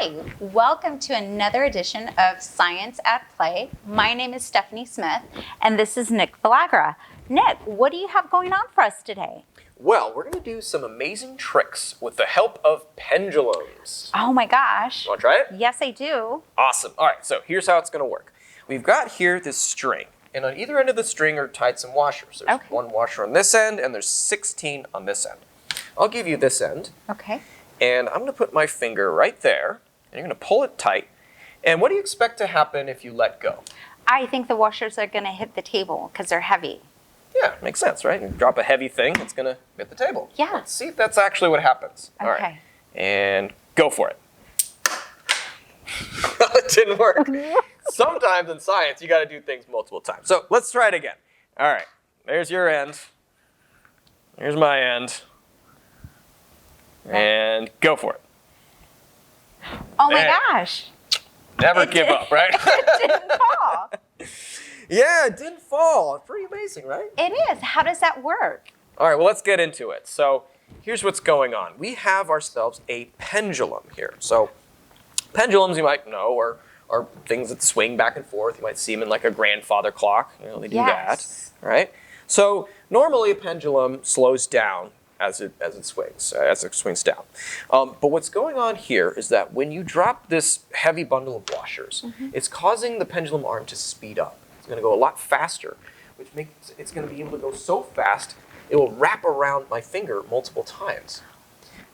Hi, welcome to another edition of Science at Play. My name is Stephanie Smith, and this is Nick Villagra. Nick, what do you have going on for us today? Well, we're going to do some amazing tricks with the help of pendulums. Oh my gosh. You want to try it? Yes, I do. Awesome. All right, so here's how it's going to work. We've got here this string, and on either end of the string are tied some washers. There's one washer on this end, and there's 16 on this end. I'll give you this end. Okay. And I'm going to put my finger right there, and you're going to pull it tight. And what do you expect to happen if you let go? I think the washers are going to hit the table because they're heavy. Yeah, makes sense, right? You drop a heavy thing, it's going to hit the table. Yeah. Let's see if that's actually what happens. Okay. All right. And go for it. It didn't work. Sometimes in science, you got to do things multiple times. So let's try it again. All right. There's your end. Here's my end. And go for it. Oh my gosh. Never give up, right? It didn't fall. Yeah, it didn't fall. Pretty amazing, right? It is. How does that work? All right, well, let's get into it. So here's what's going on. We have ourselves a pendulum here. So pendulums, you might know, are things that swing back and forth. You might see them in like a grandfather clock. You know, they do that, right? So normally a pendulum slows down as it swings down. But what's going on here is that when you drop this heavy bundle of washers, it's causing the pendulum arm to speed up. It's going to go a lot faster, which makes it's going to be able to go so fast it will wrap around my finger multiple times.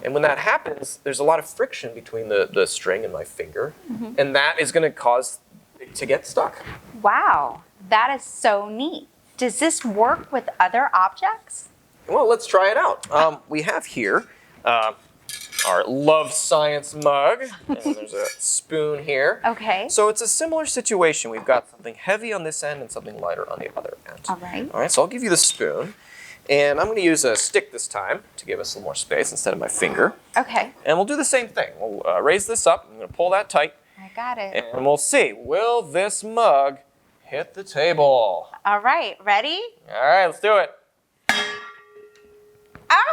And when that happens, there's a lot of friction between the string and my finger, and that is going to cause it to get stuck. Wow, that is so neat. Does this work with other objects? Well, let's try it out. We have here our Love Science mug, and there's a spoon here. Okay. So it's a similar situation. We've got something heavy on this end and something lighter on the other end. All right. All right, so I'll give you the spoon, and I'm going to use a stick this time to give us a little more space instead of my finger. Okay. And we'll do the same thing. We'll raise this up. I'm going to pull that tight. I got it. And we'll see. Will this mug hit the table? All right, ready? All right, let's do it.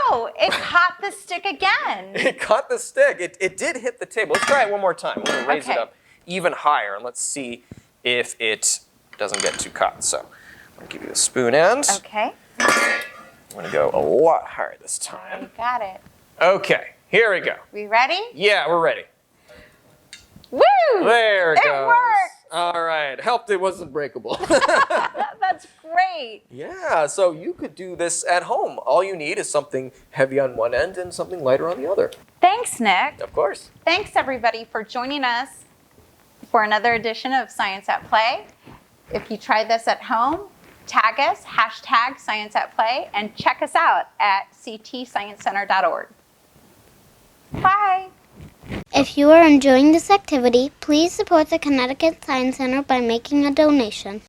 Oh, it caught the stick again. It caught the stick. It did hit the table. Let's try it one more time. We're going to raise it up even higher, and let's see if it doesn't get too caught. So I'm going to give you the spoon end. Okay. I'm going to go a lot higher this time. You got it. Okay, here we go. We ready? Yeah, we're ready. Woo! There it goes. It worked. All right. Helped it wasn't breakable. That's great. Yeah, so you could do this at home. All you need is something heavy on one end and something lighter on the other. Thanks, Nick. Of course. Thanks, everybody, for joining us for another edition of Science at Play. If you try this at home, tag us, hashtag Science at Play, and check us out at ctsciencecenter.org. Bye. If you are enjoying this activity, please support the Connecticut Science Center by making a donation.